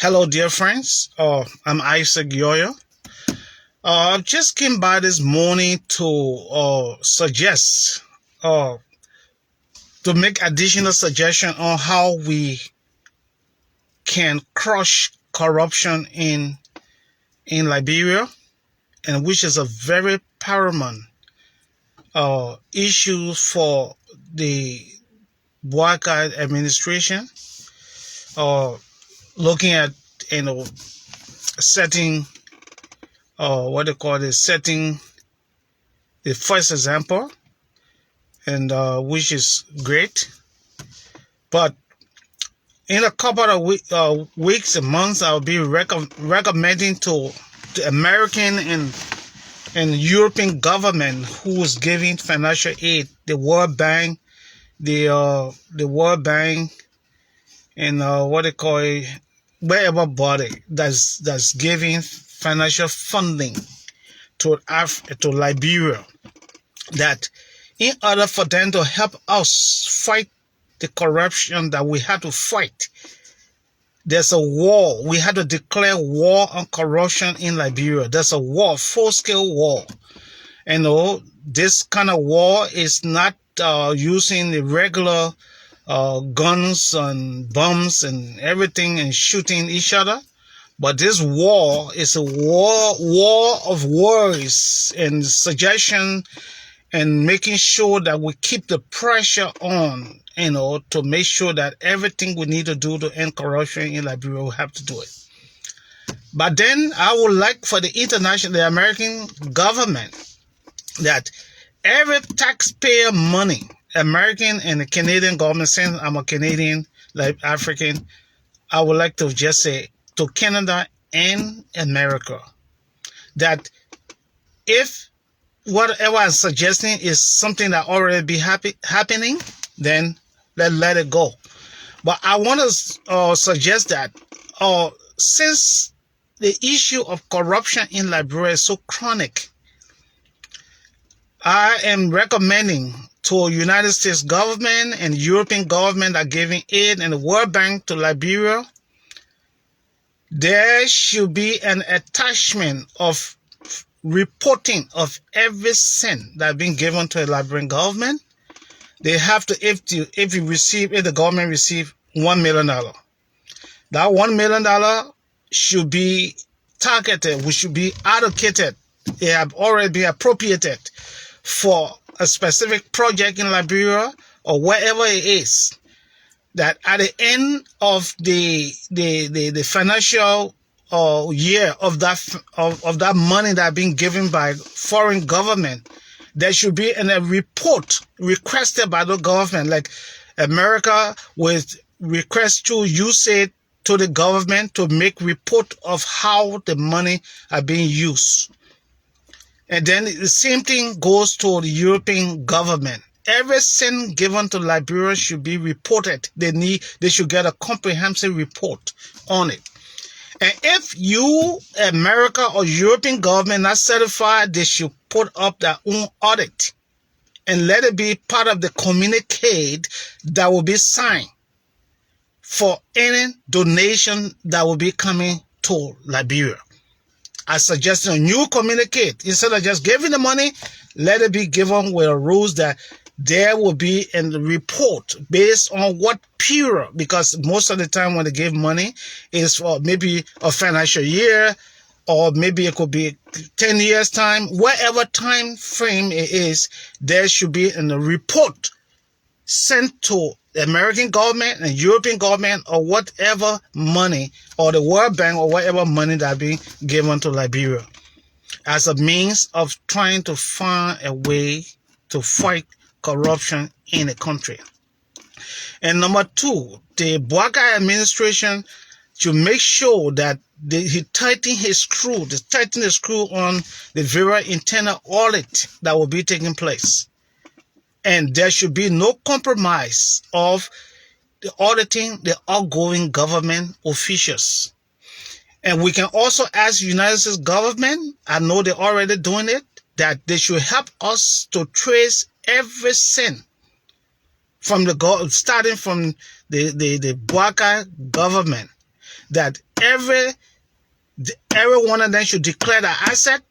Hello, dear friends. I'm Isaac Yoyo. I just came by this morning to suggest, to make additional suggestion on how we can crush corruption in Liberia, and which is a very paramount issue for the Boakai administration. Looking at setting setting the first example, and which is great. But in a couple of weeks and months, I'll be recommending to the American and European government who is giving financial aid, the World Bank, the World Bank, and wherever body that's giving financial funding to Liberia, that in order for them to help us fight the corruption that we had to fight, there's a war. We had to declare war on corruption in Liberia. There's a war, full-scale war. And this kind of war is not using the regular guns and bombs and everything and shooting each other. But this war is a war of words and suggestion, and making sure that we keep the pressure on, to make sure that everything we need to do to end corruption in Liberia, we have to do it. But then I would like for the American government, that every taxpayer money, American and the Canadian government, since I'm a Canadian, like African, I would like to just say to Canada and America, that if whatever I'm suggesting is something that already be happening, then let it go. But I want to suggest that since the issue of corruption in Liberia is so chronic, I am recommending to United States government and European government that are giving aid and the World Bank to Liberia, there should be an attachment of reporting of every cent that been given to the Liberian government. They have to, if the government receive $1 million, that $1 million should be targeted, which should be allocated. They have already been appropriated for a specific project in Liberia or wherever it is. That at the end of the financial year of that money that being given by foreign government, there should be a report requested by the government, like America with request to USAID to the government to make report of how the money are being used. And then the same thing goes to the European government. Every cent given to Liberia should be reported. They should get a comprehensive report on it. And if you, America or European government, not certified, they should put up their own audit and let it be part of the communique that will be signed for any donation that will be coming to Liberia. I suggest a new communique. Instead of just giving the money, let it be given with rules that there will be a report based on what period, because most of the time when they give money is for maybe a financial year, or maybe it could be 10 years time, whatever time frame it is, there should be a report sent to the American government and European government, or whatever money, or the World Bank, or whatever money that being given to Liberia, as a means of trying to find a way to fight corruption in the country. And number two, the Boakai administration should make sure that he tighten the screw on the very internal audit that will be taking place. And there should be no compromise of the auditing the outgoing government officials. And we can also ask the United States government, I know they're already doing it, that they should help us to trace every cent from starting from the Boakai government, that every one of them should declare the asset,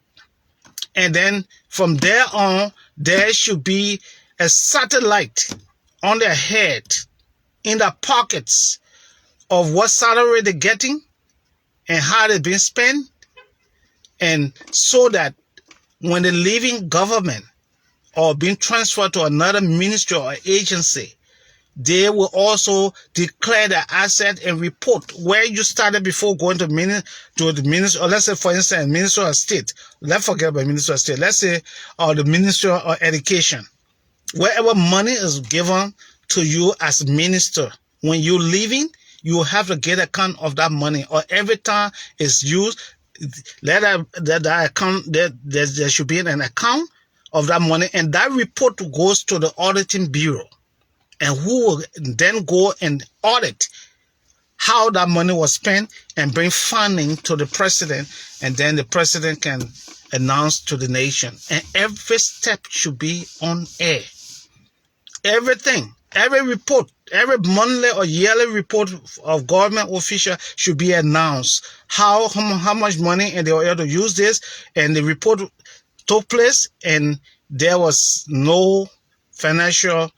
and then from there on, there should be a satellite on their head, in the pockets of what salary they're getting and how they're being spent, and so that when they're leaving government or being transferred to another ministry or agency, they will also declare the asset and report where you started before going to the ministry, or let's say, for instance, Ministry of State. Let's forget about Ministry of State. Let's say, the Ministry of Education. Wherever money is given to you as minister, when you're leaving, you have to get account of that money. Or every time it's used, let that account, there should be an account of that money, and that report goes to the auditing bureau, and who will then go and audit how that money was spent and bring funding to the president, and then the president can announce to the nation. And every step should be on air. Everything, every report, every monthly or yearly report of government official should be announced. How much money, and they were able to use this, and the report took place, and there was no financial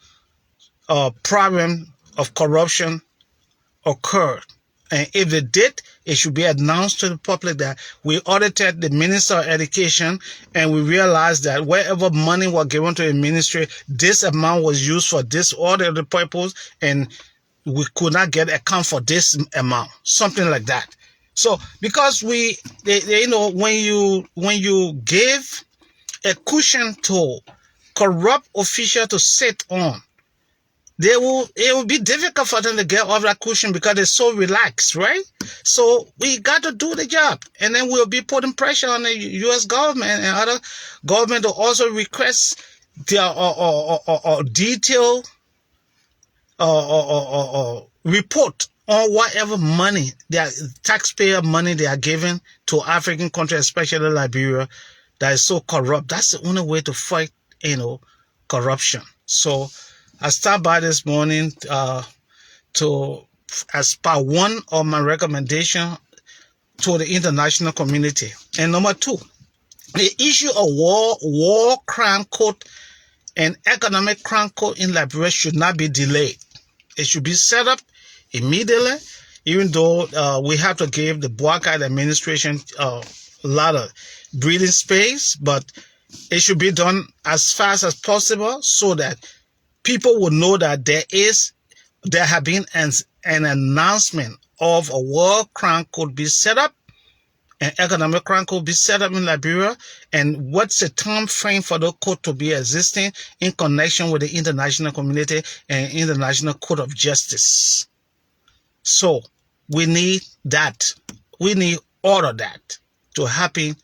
problem of corruption occurred. And if they did, it should be announced to the public that we audited the Minister of Education, and we realized that wherever money was given to the ministry, this amount was used for this order of the purpose, and we could not get account for this amount, something like that. So, because when you give a cushion to corrupt official to sit on, it will be difficult for them to get off that cushion because they're so relaxed, right? So we got to do the job, and then we'll be putting pressure on the U.S. government and other government to also request their detailed report on whatever money, their taxpayer money they are giving to African countries, especially Liberia, that is so corrupt. That's the only way to fight, corruption. So I stopped by this morning as part one of my recommendation to the international community. And number two, the issue of war crime code and economic crime code in Liberia should not be delayed. It should be set up immediately, even though we have to give the Boakai administration a lot of breathing space, but it should be done as fast as possible so that people will know that there have been an announcement of a war crime code be set up, an economic crime code be set up in Liberia, and what's the time frame for the code to be existing in connection with the international community and international code of justice. So we need that. We need all of that to happen,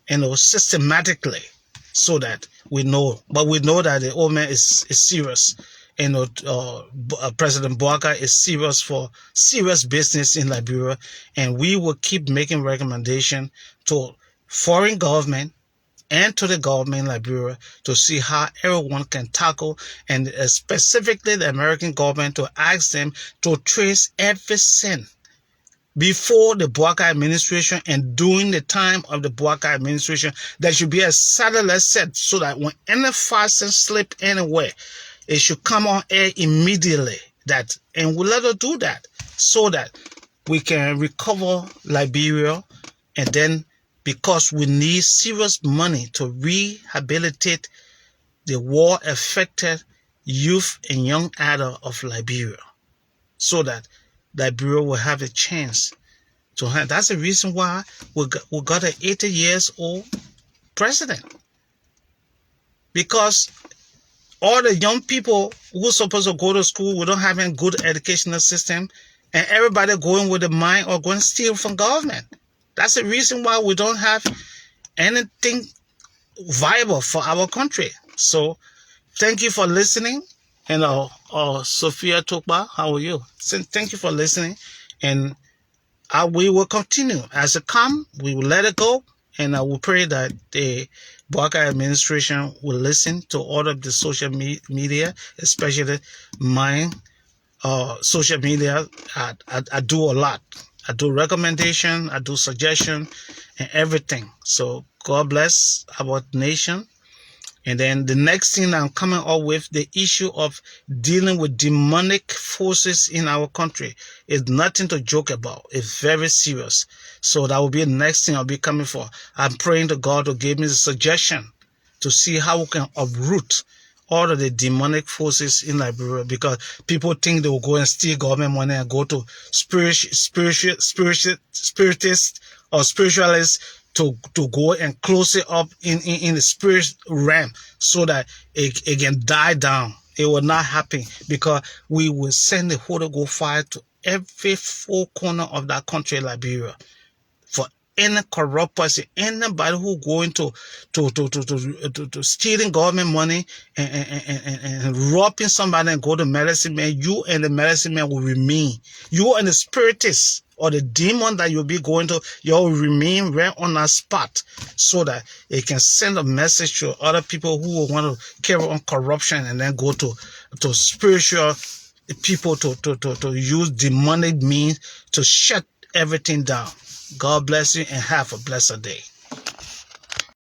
systematically, so that we know. But we know that the old man is serious. President Boakai is serious for serious business in Liberia, and we will keep making recommendations to foreign government and to the government in Liberia to see how everyone can tackle, and specifically the American government, to ask them to trace every cent before the Boakai administration and during the time of the Boakai administration. There should be a satellite set so that when any fasting slip anywhere, it should come on air immediately. And we'll let us do that so that we can recover Liberia, and then because we need serious money to rehabilitate the war-affected youth and young adult of Liberia, so that Liberia will have a chance to have. That's the reason why we got an 80 years old president, because all the young people who are supposed to go to school, we don't have a good educational system, and everybody going with the mind or going to steal from government. That's the reason why we don't have anything viable for our country. So thank you for listening. And Sophia Tokba, how are you? So thank you for listening. And we will continue. As it comes, we will let it go. And I will pray that the Boakai administration will listen to all of the social media, especially mine. Social media, I do a lot. I do recommendation, I do suggestion, and everything. So God bless our nation. And then the next thing I'm coming up with, the issue of dealing with demonic forces in our country, is nothing to joke about. It's very serious. So that will be the next thing I'll be coming for. I'm praying to God to give me the suggestion to see how we can uproot all of the demonic forces in Liberia, because people think they will go and steal government money and go to spiritists or spiritualists to go and close it up in the spirit realm so that it can die down. It will not happen, because we will send the Holy Ghost fire to every four corner of that country, Liberia. For any corrupt person, anybody who going to stealing government money and robbing somebody and go to medicine man, you and the medicine man will remain. You and the spiritist or the demon that you'll be going to, you'll remain right on that spot, so that it can send a message to other people who will want to carry on corruption and then go to spiritual people to use demonic means to shut everything down. God bless you and have a blessed day.